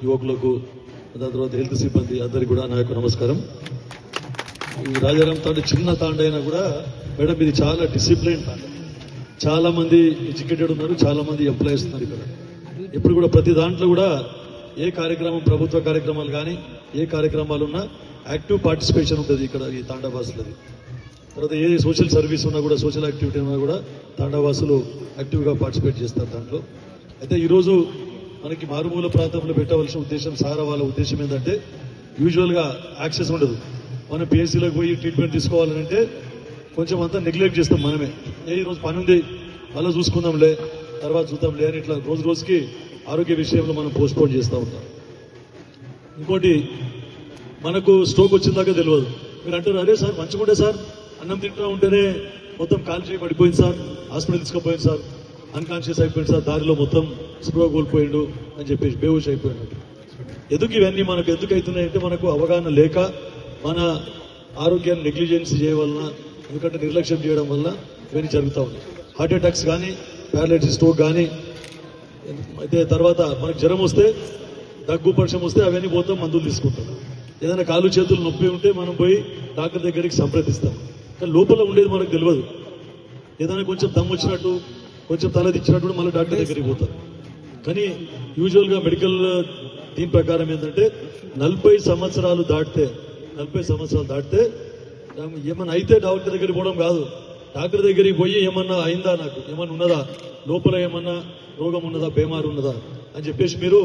యువకులకు, దాని తర్వాత హెల్త్ సిబ్బంది అందరికీ కూడా నా యొక్క నమస్కారం. ఈ రాజారాం తాండ చిన్న తాండ అయినా కూడా మేడం ఇది చాలా డిసిప్లైన్ తాండ. చాలా మంది ఎడ్యుకేటెడ్ ఉన్నారు, చాలా మంది ఎంప్లాయీస్ ఉన్నారు ఇక్కడ. ఇప్పుడు కూడా ప్రతి దాంట్లో కూడా ఏ కార్యక్రమం, ప్రభుత్వ కార్యక్రమాలు కానీ ఏ కార్యక్రమాలు ఉన్నా యాక్టివ్ పార్టిసిపేషన్ ఉంటుంది ఇక్కడ ఈ తాండావాసులది. తర్వాత ఏ సోషల్ సర్వీస్ ఉన్నా కూడా, సోషల్ యాక్టివిటీ ఉన్నా కూడా తాండావాసులు యాక్టివ్గా పార్టిసిపేట్ చేస్తారు దాంట్లో. అయితే ఈరోజు మనకి మారుమూల ప్రాంతంలో పెట్టవలసిన ఉద్దేశం, సారా వాళ్ళ ఉద్దేశం ఏంటంటే యూజువల్గా యాక్సెస్ ఉండదు. మనం పిఎస్సీలోకి పోయి ట్రీట్మెంట్ తీసుకోవాలంటే కొంచెం అంతా నెగ్లెక్ట్ చేస్తాం మనమే. ఈరోజు పని ఉంది, మళ్ళీ చూసుకుందాంలే, తర్వాత చూద్దాంలే అని ఇట్లా రోజు రోజుకి ఆరోగ్య విషయంలో మనం పోస్ట్పోన్ చేస్తూ ఉంటాం. ఇంకోటి, మనకు స్ట్రోక్ వచ్చిన దాకా తెలియదు. మీరు అంటారు, అరే సార్ మంచిగుండే సార్, అన్నం తింటూ ఉంటేనే మొత్తం కాలు చేయి పడిపోయింది సార్, హాస్పిటల్ తీసుకుపోయింది సార్, అన్కాన్షియస్ అయిపోయింది సార్, దారిలో మొత్తం స్పృహ కోల్పోయిండు అని చెప్పేసి బేహోష్ అయిపోయినట్టు. ఎందుకు ఇవన్నీ మనకు ఎందుకు అవుతున్నాయంటే మనకు అవగాహన లేక, మన ఆరోగ్యాన్ని నెగ్లిజెన్స్ చేయవలన, ఎందుకంటే నిర్లక్ష్యం చేయడం వల్ల ఇవన్నీ జరుగుతూ ఉన్నాయి. హార్ట్ అటాక్స్ కానీ, ప్యారలైటిస్, స్ట్రోక్ కానీ. అయితే తర్వాత మనకు జ్వరం వస్తే, దగ్గు పక్షం వస్తే అవన్నీ పోతాం, మందులు తీసుకుంటాం. ఏదైనా కాలు చేతులు నొప్పి ఉంటే మనం పోయి డాక్టర్ దగ్గరికి సంప్రదిస్తాం. కానీ లోపల ఉండేది మనకు తెలియదు. ఏదైనా కొంచెం దమ్ వచ్చినట్టు, కొంచెం తల దిచ్చినట్టు మళ్ళీ డాక్టర్ దగ్గరికి పోతాం. కానీ యూజువల్గా మెడికల్ దీని ప్రకారం ఏంటంటే 40 సంవత్సరాలు దాటితే ఏమన్నా అయితే డాక్టర్ దగ్గరికి పోవడం కాదు, డాక్టర్ దగ్గరికి పోయి ఏమన్నా అయిందా, నాకు ఏమన్నా ఉన్నదా, లోపల ఏమన్నా రోగం ఉన్నదా, బీమారు ఉన్నదా అని చెప్పేసి మీరు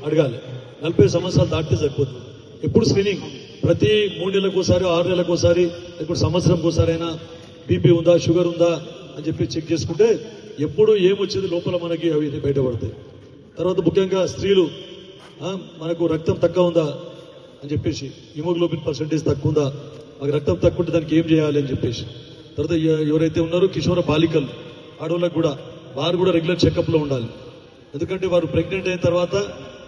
అడగాలి. 40 సంవత్సరాలు దాటితే సరిపోతుంది. ఎప్పుడు స్క్రీనింగ్, ప్రతి 3 నెలలకు ఒకసారి, 6 నెలలకు ఒకసారి, ఇప్పుడు సంవత్సరంకి ఒకసారి అయినా బీపీ ఉందా, షుగర్ ఉందా అని చెప్పి చెక్ చేసుకుంటే ఎప్పుడు ఏమొచ్చేది లోపల మనకి అవి బయటపడతాయి. తర్వాత ముఖ్యంగా స్త్రీలు, మనకు రక్తం తక్కువ ఉందా అని చెప్పేసి, హిమోగ్లోబిన్ పర్సెంటేజ్ తక్కువ ఉందా, మాకు రక్తం తక్కువ ఉంటే దానికి ఏం చేయాలి అని చెప్పేసి. తర్వాత ఎవరైతే ఉన్నారో కిషోర బాలికలు, ఆడవాళ్ళకు కూడా, వారు కూడా రెగ్యులర్ చెకప్లో ఉండాలి. ఎందుకంటే వారు ప్రెగ్నెంట్ అయిన తర్వాత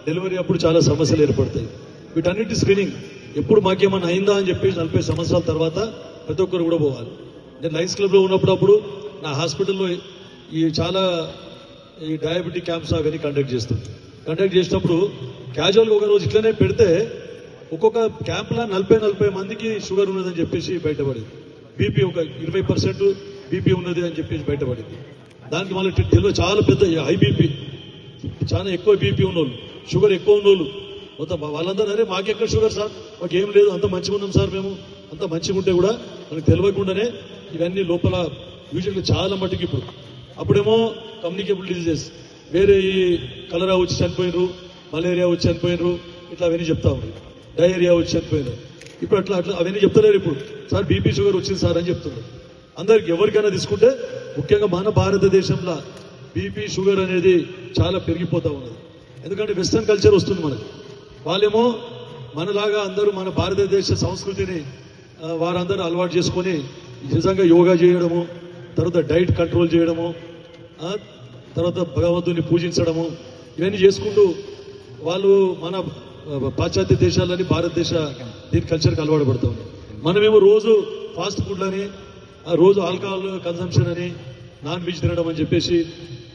డెలివరీ అప్పుడు చాలా సమస్యలు ఏర్పడతాయి. వీటన్నిటి స్క్రీనింగ్ ఎప్పుడు మాకేమన్నా అయిందా అని చెప్పేసి 40 సంవత్సరాల తర్వాత ప్రతి ఒక్కరు కూడా పోవాలి. నేను లయన్స్ క్లబ్లో ఉన్నప్పుడు నా హాస్పిటల్లో చాలా డయాబెటిక్ క్యాంప్స్ అవన్నీ కండక్ట్ చేసినప్పుడు క్యాజువల్గా ఒక రోజు ఇట్లనే పెడితే ఒక్కొక్క క్యాంప్లో 40 మందికి షుగర్ ఉన్నదని చెప్పేసి బయటపడింది. బీపీ ఒక 20% బీపీ ఉన్నది అని చెప్పేసి బయటపడింది. దానికి మళ్ళీ తెలియదు, చాలా పెద్ద హై బీపీ, చాలా ఎక్కువ బీపీ ఉన్నోళ్ళు, షుగర్ ఎక్కువ ఉన్నోళ్ళు మొత్తం వాళ్ళందరూ, అరే మాకెక్కడ షుగర్ సార్, మాకేం లేదు, అంత మంచిగా ఉన్నాం సార్, మేము అంత మంచిగా ఉంటే కూడా మనకు తెలియకుండానే ఇవన్నీ లోపల యూజువల్గా చాలా మట్టుకు. అప్పుడేమో కమ్యూనికేబుల్ డిజీజెస్, వేరే ఈ కలరా వచ్చి చనిపోయినరు, మలేరియా వచ్చి చనిపోయినరు, ఇట్లా అవన్నీ చెప్తా ఉన్నారు, డయేరియా వచ్చి చనిపోయినారు. ఇప్పుడు అట్లా అవన్నీ చెప్తలేరు. ఇప్పుడు సార్ బీపీ షుగర్ వచ్చింది సార్ అని చెప్తున్నారు. అందరికి ఎవరికైనా తీసుకుంటే, ముఖ్యంగా మన భారతదేశంలో బీపీ షుగర్ అనేది చాలా పెరిగిపోతూ ఉన్నది. ఎందుకంటే వెస్టర్న్ కల్చర్ వస్తుంది మనకు. వాళ్ళేమో మనలాగా అందరూ మన భారతదేశ సంస్కృతిని వారందరూ అలవాటు చేసుకొని నిజంగా యోగా చేయడము, తర్వాత డైట్ కంట్రోల్ చేయడము, తర్వాత భగవంతుని పూజించడము, ఇవన్నీ చేసుకుంటూ వాళ్ళు మన పాశ్చాత్య దేశాలని భారతదేశ దీని కల్చర్కి అలవాటు పడుతూ ఉన్నారు. మనమేమో రోజు ఫాస్ట్ ఫుడ్లని, రోజు ఆల్కహాల్ కన్సంప్షన్ అని, నాన్ వెజ్ తినడం అని చెప్పేసి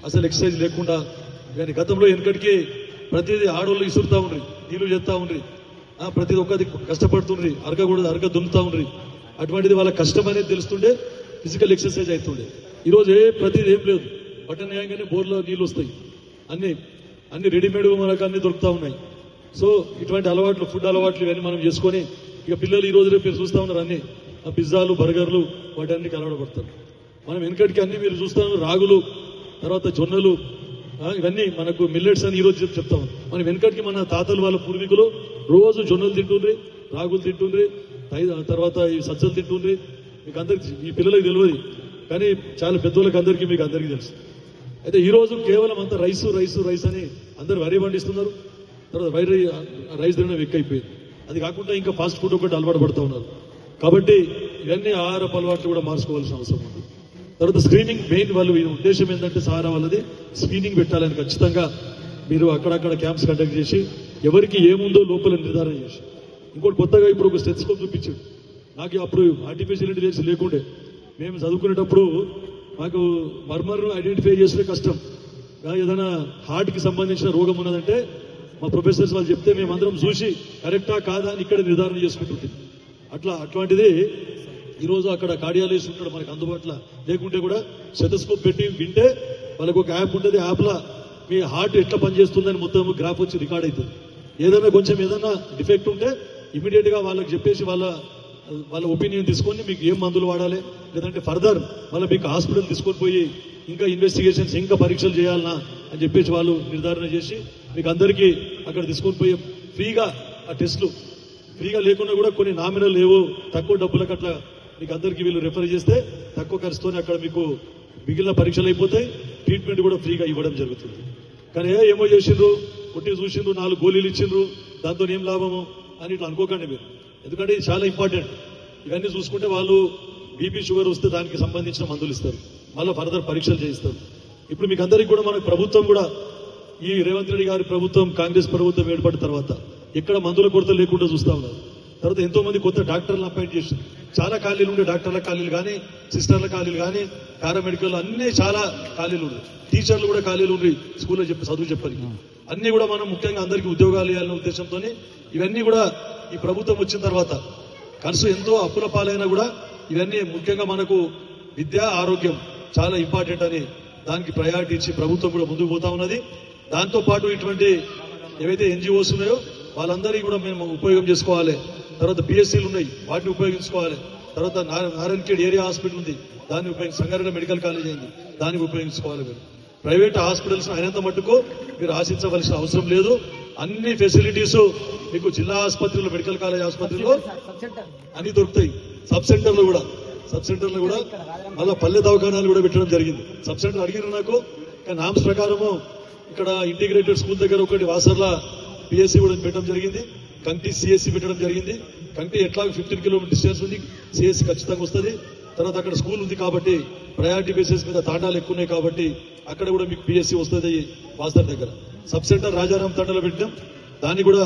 అసలు ఎక్సర్సైజ్ లేకుండా. కానీ గతంలో వెనకటికి ప్రతిదీ ఆడవాళ్ళు ఇసురుతూ ఉండ్రి, నీళ్లు చేస్తూ ఉండ్రి, ప్రతి ఒక్కది కష్టపడుతుండ్రి, అరక దున్నుతూ ఉండ్రి. అటువంటిది వాళ్ళ కష్టం అనేది తెలుస్తుండే, ఫిజికల్ ఎక్సర్సైజ్ అవుతుండే. ఈరోజు ప్రతిదీ ఏం లేదు, బటన్ వేయగానే బోర్లో నీళ్ళు వస్తాయి, అన్ని రెడీమేడ్ మనకు అన్ని దొరుకుతూ ఉన్నాయి. సో ఇటువంటి అలవాట్లు, ఫుడ్ అలవాట్లు ఇవన్నీ మనం చేసుకొని, ఇక పిల్లలు ఈ రోజు రేపు మీరు చూస్తూ ఉన్నారు, అన్ని పిజ్జాలు, బర్గర్లు, వాటన్నిటికి అలవాటు పడతారు. మనం వెనకటికి అన్ని మీరు చూస్తూ ఉన్నారు, రాగులు, తర్వాత జొన్నలు, ఇవన్నీ మనకు మిల్లెట్స్ అని ఈరోజు చెప్తాం. మనం వెనకటికి మన తాతలు, వాళ్ళ పూర్వీకులు రోజు జొన్నలు తింటుండ్రి, రాగులు తింటుండ్రి, తర్వాత ఈ సజ్జలు తింటుండ్రి. మీకు అందరికి, ఈ పిల్లలకు తెలియదు, కానీ చాలా పెద్దోళ్ళకి అందరికీ మీకు అందరికీ తెలుసు. అయితే ఈరోజు కేవలం అంతా రైస్ అని అందరు వరి పండిస్తున్నారు. తర్వాత రైస్ తినడం ఎక్కువైపోయింది. అది కాకుండా ఇంకా ఫాస్ట్ ఫుడ్ ఒకటి అలవాటు పడుతూ ఉన్నారు. కాబట్టి ఇవన్నీ ఆహారపు అలవాట్లు కూడా మార్చుకోవాల్సిన అవసరం ఉంది. తర్వాత స్క్రీనింగ్ మెయిన్, వాళ్ళు ఉద్దేశం ఏంటంటే సారా వాళ్ళది స్క్రీనింగ్ పెట్టాలని ఖచ్చితంగా మీరు అక్కడక్కడ క్యాంప్స్ కండక్ట్ చేసి ఎవరికి ఏముందో లోపల నిర్ధారణ చేసి. ఇంకోటి కొత్తగా ఇప్పుడు ఒక స్టెథోస్కోప్ చూపించాడు. నాకు అప్పుడు ఆర్టిఫిషియల్ ఇంటెలిజెన్స్ లేకుండే, మేము చదువుకునేటప్పుడు మాకు మర్మర్ను ఐడెంటిఫై చేసే కష్టం. ఏదైనా హార్ట్కి సంబంధించిన రోగం ఉన్నదంటే మా ప్రొఫెసర్స్ వాళ్ళు చెప్తే మేమందరం చూసి కరెక్టా కాదా అని ఇక్కడ నిర్ధారణ చేసుకుంటుంది. అట్లాంటిది ఈరోజు అక్కడ కార్డియాలజిస్ట్ ఉంటాడు మనకు అందుబాటులో, లేకుంటే కూడా స్టెథోస్కోప్ పెట్టి వింటే వాళ్ళకు ఒక యాప్ ఉంటుంది. యాప్లో మీ హార్ట్ ఎట్లా పనిచేస్తుందని మొత్తం గ్రాఫ్ వచ్చి రికార్డ్ అవుతుంది. ఏదైనా డిఫెక్ట్ ఉంటే ఇమీడియట్గా వాళ్ళకి చెప్పేసి వాళ్ళ ఒపీనియన్ తీసుకొని మీకు ఏం మందులు వాడాలి, లేదంటే ఫర్దర్ మళ్ళీ మీకు హాస్పిటల్ తీసుకొని పోయి ఇంకా ఇన్వెస్టిగేషన్స్ ఇంకా పరీక్షలు చేయాలనా అని చెప్పేసి వాళ్ళు నిర్ధారణ చేసి మీకు అందరికీ అక్కడ తీసుకొని పోయి ఫ్రీగా ఆ టెస్టులు ఫ్రీగా లేకుండా కూడా కొన్ని నామినల్ లేవు తక్కువ డబ్బులకు అట్లా మీకు అందరికీ వీళ్ళు రెఫర్ చేస్తే తక్కువ ఖర్చుతోనే అక్కడ మీకు మిగిలిన పరీక్షలు అయిపోతాయి, ట్రీట్మెంట్ కూడా ఫ్రీగా ఇవ్వడం జరుగుతుంది. కానీ ఏమో చేసిండ్రు, కొట్టి చూసిండ్రు, 4 గోళీలు ఇచ్చిండ్రు, దాంతో ఏం లాభము అని ఇట్లా అనుకోకండి మీరు. ఎందుకంటే ఇది చాలా ఇంపార్టెంట్. ఇవన్నీ చూసుకుంటే వాళ్ళు బీపీ షుగర్ వస్తే దానికి సంబంధించిన మందులు ఇస్తారు, మళ్ళీ ఫర్దర్ పరీక్షలు చేయిస్తారు. ఇప్పుడు మీకు అందరికీ కూడా మన ప్రభుత్వం కూడా ఈ రేవంత్ రెడ్డి గారి ప్రభుత్వం కాంగ్రెస్ ప్రభుత్వం ఏర్పడిన తర్వాత ఎక్కడ మందుల కొరత లేకుండా చూస్తా ఉన్నారు. తర్వాత ఎంతో మంది కొత్త డాక్టర్లను అపాయింట్ చేస్తారు. చాలా ఖాళీలు ఉండే డాక్టర్ల ఖాళీలు కానీ, సిస్టర్ల ఖాళీలు కానీ, పారామెడికల్ అన్నీ చాలా ఖాళీలు ఉన్నాయి. టీచర్లు కూడా ఖాళీలు ఉన్నాయి, స్కూల్లో చదువు చెప్పని. అన్ని కూడా మనం ముఖ్యంగా అందరికీ ఉద్యోగాలు ఇవ్వాలనే ఉద్దేశంతో ఇవన్నీ కూడా ఈ ప్రభుత్వం వచ్చిన తర్వాత ఖర్చు ఎంతో అప్పుల పాలైనా కూడా ఇవన్నీ ముఖ్యంగా మనకు విద్య, ఆరోగ్యం చాలా ఇంపార్టెంట్ అని దానికి ప్రయారిటీ ఇచ్చి ప్రభుత్వం కూడా ముందుకు పోతా ఉన్నది. దాంతో పాటు ఇటువంటి ఏవైతే ఎన్జిఓస్ ఉన్నాయో వాళ్ళందరికీ కూడా మేము ఉపయోగం చేసుకోవాలి. తర్వాత పిఎస్సీలు ఉన్నాయి, వాటిని ఉపయోగించుకోవాలి. తర్వాత నారాయణఖేడ్ ఏరియా హాస్పిటల్ ఉంది, దాన్ని సంగారెడ్డి మెడికల్ కాలేజ్ అయింది, దాన్ని ఉపయోగించుకోవాలి. మీరు ప్రైవేట్ హాస్పిటల్స్ అయినంత మట్టుకు మీరు ఆశించవలసిన అవసరం లేదు. అన్ని ఫెసిలిటీస్ మీకు జిల్లా ఆసుపత్రిలో, మెడికల్ కాలేజ్ ఆసుపత్రిలో అన్ని దొరుకుతాయి. సబ్ సెంటర్లో కూడా మళ్ళీ పల్లె దవాఖానాలు కూడా పెట్టడం జరిగింది. సబ్ సెంటర్ అడిగిన నాకు నామ్స్ ప్రకారము ఇక్కడ ఇంటిగ్రేటెడ్ స్కూల్ దగ్గర ఒకటి వాసర్ల పిఎస్సీ కూడా పెట్టడం జరిగింది, కంటి సిఎస్సి పెట్టడం జరిగింది. కంటి ఎట్లా 15 కిలోమీటర్ డిస్టెన్స్ ఉంది, సిఎస్సి ఖచ్చితంగా వస్తుంది. తర్వాత అక్కడ స్కూల్ ఉంది కాబట్టి ప్రయారిటీ బేసిస్ మీద తాండాలు ఎక్కువ ఉన్నాయి కాబట్టి అక్కడ కూడా మీకు పిఎస్సీ వస్తుంది. వాసర్ దగ్గర సబ్ సెంటర్ రాజారాం తండలో పెట్టాం, దాన్ని కూడా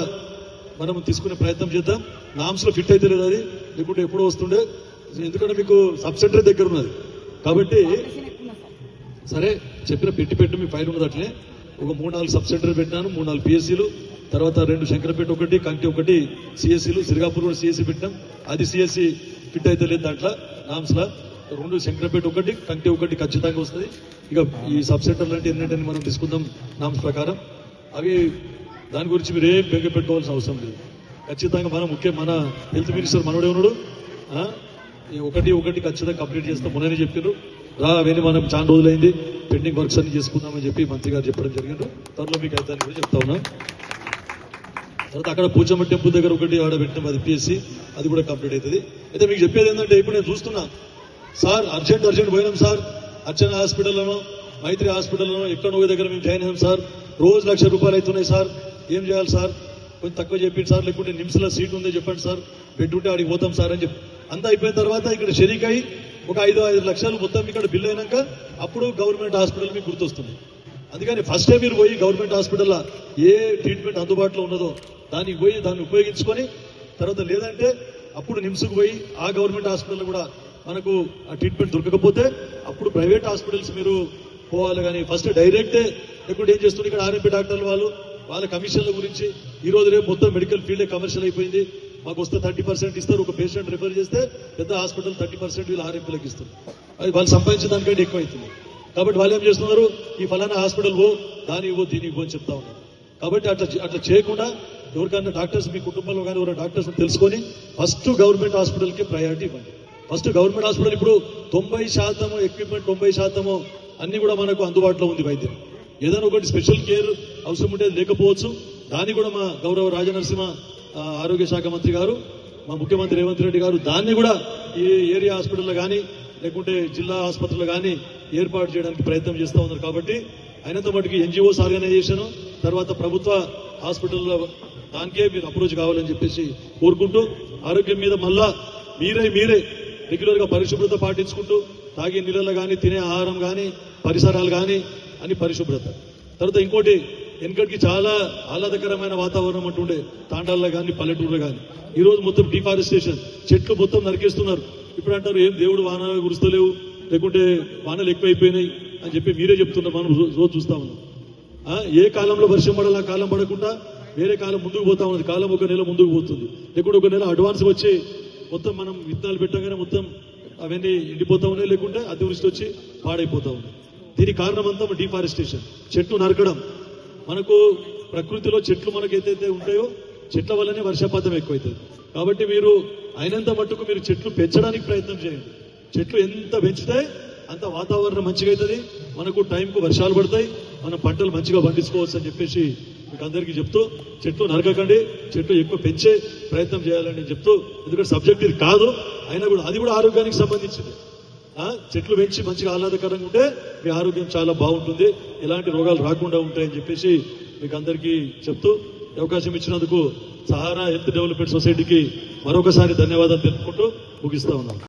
మనం తీసుకునే ప్రయత్నం చేద్దాం. నామ్స్ లో ఫిట్ అయితే లేదు అది, లేకుంటే ఎప్పుడో వస్తుండే. ఎందుకంటే మీకు సబ్ సెంటర్ దగ్గర ఉన్నది కాబట్టి సరే చెప్పిన పెట్టి మీ ఫైల్ ఉన్నది. అట్లే ఒక 3-4 సబ్ సెంటర్ పెట్టినాను, 3-4 పిఎస్సీలు, తర్వాత 2 శంకరపేట ఒకటి, కంటి ఒకటి సిఎస్సీలు, సిరిగాపూర్ కూడా సిఎస్సీ పెట్టాం. అది సిఎస్సీ ఫిట్ అయితే లేదు దాంట్లో నామ్స్ లా. 2 శంకరపేట ఒకటి, కంటి ఒకటి ఖచ్చితంగా వస్తుంది. ఇక ఈ సబ్ సెంటర్లు అంటే ఏంటంటే మనం తీసుకుందాం నామ్స్ ప్రకారం. అవి దాని గురించి మీరు ఏం బెంగ పెట్టుకోవాల్సిన అవసరం లేదు. ఖచ్చితంగా మన హెల్త్ మినిస్టర్ మనోడే ఉన్నాడు, ఒకటి ఖచ్చితంగా కంప్లీట్ చేస్తాం. మొన్ననే చెప్పారు అవన్నీ మనం చాలా రోజులైంది పెండింగ్ వర్క్స్ అన్ని చేసుకుందామని చెప్పి మంత్రి గారు చెప్పడం జరిగింది. త్వరలో మీకు అయితే కూడా చెప్తా ఉన్నాం. తర్వాత అక్కడ పోచమ్మ టెంపుల్ దగ్గర ఒకటి ఆడ పెట్టినాం, అది పిఎస్సీ, అది కూడా కంప్లీట్ అవుతుంది. అయితే మీకు చెప్పేది ఏంటంటే ఇప్పుడు నేను చూస్తున్నా సార్ అర్జెంట్ పోయినాం సార్, అర్చన హాస్పిటల్లోనో మైత్రి హాస్పిటల్లోనో ఎక్కడో దగ్గర మేము జాయిన్ అయ్యాం సార్, రోజు ₹1,00,000 అవుతున్నాయి సార్, ఏం చేయాలి సార్, కొంచెం తక్కువ చెప్పింది సార్, లేకుంటే నిమ్స్లో సీట్ ఉందే చెప్పండి సార్, పెట్టుంటే ఆడికి పోతాం సార్ అని చెప్పి అంతా అయిపోయిన తర్వాత ఇక్కడ షరీక్ అయ్యి ఒక 5 లక్షలు మొత్తం ఇక్కడ బిల్ అయినాక అప్పుడు గవర్నమెంట్ హాస్పిటల్ మీకు గుర్తొస్తుంది. అందుకని ఫస్టే మీరు పోయి గవర్నమెంట్ హాస్పిటల్లో ఏ ట్రీట్మెంట్ అందుబాటులో ఉన్నదో దాన్ని ఉపయోగించుకొని తర్వాత లేదంటే అప్పుడు నిమ్స్కు పోయి ఆ గవర్నమెంట్ హాస్పిటల్లో కూడా మనకు ఆ ట్రీట్మెంట్ దొరకకపోతే అప్పుడు ప్రైవేట్ హాస్పిటల్స్ మీరు పోవాలి. కానీ ఫస్ట్ డైరెక్టే లేకుంటే ఏం చేస్తుంది ఇక్కడ ఆర్ఎంపీ డాక్టర్లు వాళ్ళ కమిషన్ల గురించి ఈ రోజు రేపు మొత్తం మెడికల్ ఫీల్డే కమర్షియల్ అయిపోయింది. మాకు వస్తే 30% ఇస్తారు, ఒక పేషెంట్ రిఫర్ చేస్తే పెద్ద హాస్పిటల్ 30% వీళ్ళు ఆర్ఎంపీలకు ఇస్తారు. అది వాళ్ళు సంపాదించిన దానికంటే ఎక్కువ అవుతుంది. కాబట్టి వాళ్ళు ఏం చేస్తున్నారు, ఈ ఫలానా హాస్పిటల్ దాని ఇవ్వు దీని ఇవ్వు అని చెప్తా ఉన్నారు. కాబట్టి అట్లా చేయకుండా ఎవరికైనా డాక్టర్స్ మీ కుటుంబంలో కానీ ఎవరైనా డాక్టర్స్ తెలుసుకొని ఫస్ట్ గవర్నమెంట్ హాస్పిటల్కి ప్రయారిటీ ఇవ్వండి. ఫస్ట్ గవర్నమెంట్ హాస్పిటల్ ఇప్పుడు 90% ఎక్విప్మెంట్ 90% అన్ని కూడా మనకు అందుబాటులో ఉంది. వైద్యం ఏదైనా ఒకటి స్పెషల్ కేర్ అవసరం ఉంటే లేకపోవచ్చు, దాన్ని కూడా మా గౌరవ రాజనరసింహ ఆరోగ్య శాఖ మంత్రి గారు, మా ముఖ్యమంత్రి రేవంత్ రెడ్డి గారు దాన్ని కూడా ఈ ఏరియా హాస్పిటల్లో కానీ లేకుంటే జిల్లా ఆసుపత్రులు కానీ ఏర్పాటు చేయడానికి ప్రయత్నం చేస్తూ ఉన్నారు. కాబట్టి అయినంత మటుకు ఎన్జిఓస్ ఆర్గనైజేషన్ తర్వాత ప్రభుత్వ హాస్పిటల్లో దానికే మీరు అప్రోచ్ కావాలని చెప్పేసి కోరుకుంటూ ఆరోగ్యం మీద మళ్ళా మీరే రెగ్యులర్గా పరిశుభ్రత పాటించుకుంటూ తాగే నీళ్ళలో కానీ తినే ఆహారం కానీ పరిసరాలు కానీ అన్ని పరిశుభ్రత. తర్వాత ఇంకోటి వెనకటికి చాలా ఆహ్లాదకరమైన వాతావరణం అంటుండే తాండాల్లో కానీ పల్లెటూరులో కానీ, ఈరోజు మొత్తం డిఫారెస్టేషన్, చెట్లు మొత్తం నరికేస్తున్నారు. ఇప్పుడు అంటారు ఏం దేవుడు వానలు కురుస్తలేవు లేకుంటే వానలు ఎక్కువైపోయినాయి అని చెప్పి మీరే చెప్తున్నారు. మనం రోజు చూస్తా ఉన్నాం. ఏ కాలంలో వర్షం పడాలి ఆ కాలం పడకుండా వేరే కాలం ముందుకు పోతా ఉన్నది, కాలం ఒక నెల ముందుకు పోతుంది, లేకుంటే ఒక నెల అడ్వాన్స్ వచ్చి మొత్తం మనం విత్తనాలు పెట్టగానే మొత్తం అవన్నీ ఎండిపోతా ఉన్నాయి, లేకుంటే అతివృష్టి వచ్చి పాడైపోతా ఉన్నాయి. దీనికి కారణం అంతా డిఫారెస్టేషన్, చెట్లు నరకడం. మనకు ప్రకృతిలో చెట్లు మనకు ఏదైతే ఉంటాయో చెట్ల వల్లనే వర్షపాతం ఎక్కువైతుంది. కాబట్టి మీరు అయినంత మట్టుకు మీరు చెట్లు పెంచడానికి ప్రయత్నం చేయండి. చెట్లు ఎంత పెంచితే అంత వాతావరణం మంచిగా అవుతుంది, మనకు టైంకు వర్షాలు పడతాయి, మనం పంటలు మంచిగా పండించుకోవచ్చు అని చెప్పేసి మీకు అందరికీ చెప్తూ, చెట్లు నరకకండి, చెట్లు ఎక్కువ పెంచే ప్రయత్నం చేయాలని చెప్తూ, ఎందుకంటే సబ్జెక్ట్ ఇది కాదు అయినా కూడా అది కూడా ఆరోగ్యానికి సంబంధించింది. చెట్లు పెంచి మంచిగా ఆహ్లాదకరంగా ఉంటే మీ ఆరోగ్యం చాలా బాగుంటుంది, ఎలాంటి రోగాలు రాకుండా ఉంటాయని చెప్పేసి మీకు అందరికీ చెప్తూ అవకాశం ఇచ్చినందుకు సహారా హెల్త్ డెవలప్మెంట్ సొసైటీకి మరొకసారి ధన్యవాదాలు తెలుపుకుంటూ ముగిస్తా ఉన్నాను.